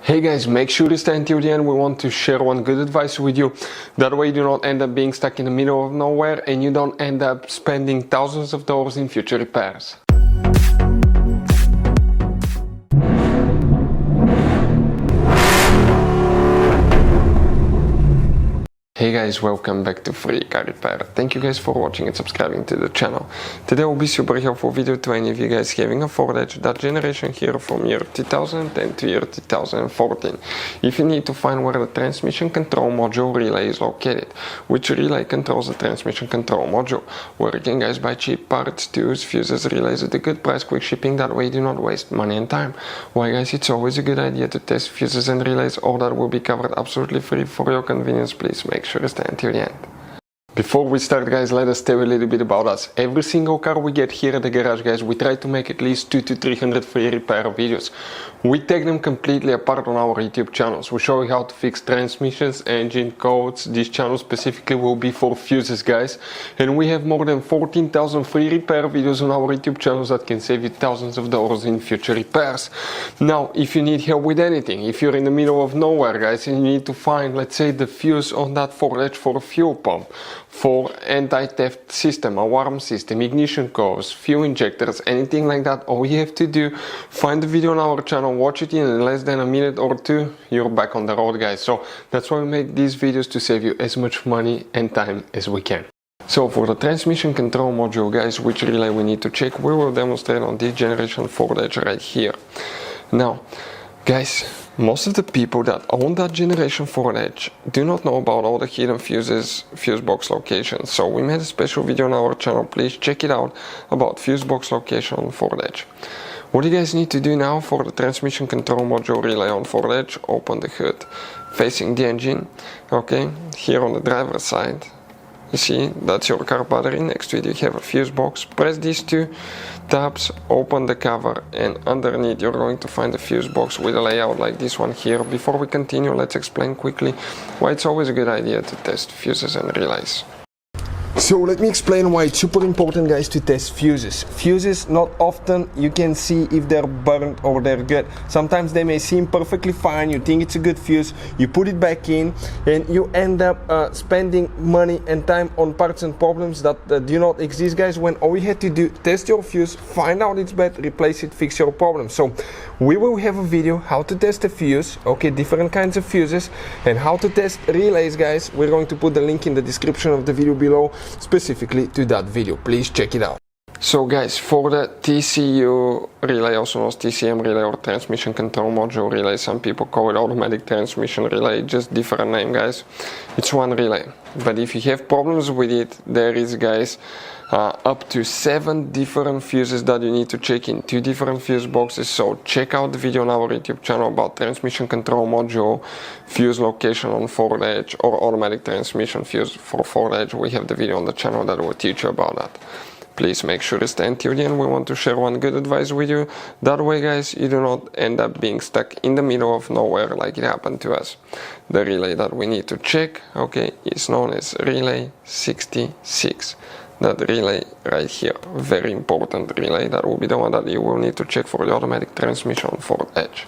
Hey guys, make sure to stay until the end. We want to share one good advice with you. That way you do not end up being stuck in the middle of nowhere and you don't end up spending thousands of dollars in future repairs. Hey guys, welcome back to Free Car Repair. Thank you guys for watching and subscribing to the channel. Today will be super helpful video to any of you guys having a Ford Edge, that generation here from year 2010 to year 2014. If you need to find where the transmission control module relay is located, which relay controls the transmission control module, where you can guys buy cheap parts, tools, fuses, relays at a good price, quick shipping, that way you do not waste money and time. Why guys, it's always a good idea to test fuses and relays, all that will be covered absolutely free for your convenience. Please make sure to stay until the end. Before we start guys, let us tell you a little bit about us. Every single car we get here at the garage guys, we try to make at least 200 to 300 free repair videos. We take them completely apart on our YouTube channels. We show you how to fix transmissions, engine codes. This channel specifically will be for fuses guys. And we have more than 14,000 free repair videos on our YouTube channels that can save you thousands of dollars in future repairs. Now, if you need help with anything, if you're in the middle of nowhere guys and you need to find, let's say, the fuse on that Ford Edge for a fuel pump, for anti-theft system, alarm system, ignition codes, fuel injectors, anything like that, all you have to do, find the video on our channel, watch it in less than a minute or two, you're back on the road guys. So that's why we make these videos, to save you as much money and time as we can. So for the transmission control module guys, which relay we need to check, we will demonstrate on this generation Ford Edge right here. Now guys, most of the people that own that generation Ford Edge do not know about all the hidden fuses, fuse box locations. So we made a special video on our channel, please check it out, about fuse box location on Ford Edge. What you guys need to do now for the transmission control module relay on Ford Edge, open the hood, facing the engine, okay, here on the driver's side. You see, that's your car battery, next to it you have a fuse box. Press these two tabs, open the cover, and underneath you're going to find a fuse box with a layout like this one here. Before we continue, let's explain quickly why it's always a good idea to test fuses and relays. So let me explain why it's super important guys to test fuses. Fuses, not often you can see if they're burnt or they're good. Sometimes they may seem perfectly fine, you think it's a good fuse, you put it back in and you end up spending money and time on parts and problems that do not exist guys, when all you had to do, test your fuse, find out it's bad, replace it, fix your problem. So we will have a video how to test a fuse, okay, different kinds of fuses, and how to test relays guys. We're going to put the link in the description of the video below, specifically to that video. Please check it out. So guys, for the TCU relay, also known as TCM relay or transmission control module relay, some people call it automatic transmission relay, just different name guys. It's one relay, but if you have problems with it, there is guys up to 7 different fuses that you need to check in 2 different fuse boxes. So check out the video on our YouTube channel about transmission control module fuse location on Ford Edge, or automatic transmission fuse for Ford Edge. We have the video on the channel that will teach you about that. Please make sure to stay until the end. We want to share one good advice with you. That way guys, you do not end up being stuck in the middle of nowhere like it happened to us. The relay that we need to check, okay, is known as relay 66. That relay right here, very important relay, that will be the one that you will need to check for the automatic transmission Ford Edge.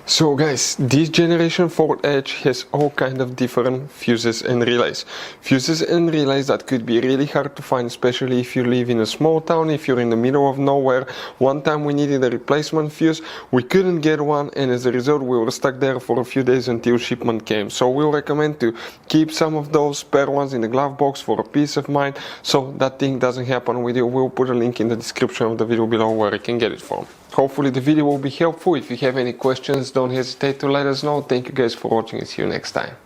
So guys, this generation Ford Edge has all kind of different fuses and relays. Fuses and relays that could be really hard to find, especially if you live in a small town, if you're in the middle of nowhere. One time we needed a replacement fuse, we couldn't get one, and as a result we were stuck there for a few days until shipment came. So we'll recommend to keep some of those spare ones in the glove box for a peace of mind, so that thing doesn't happen with you. We'll put a link in the description of the video below where you can get it from. Hopefully the video will be helpful. If you have any questions, don't hesitate to let us know. Thank you guys for watching and see you next time.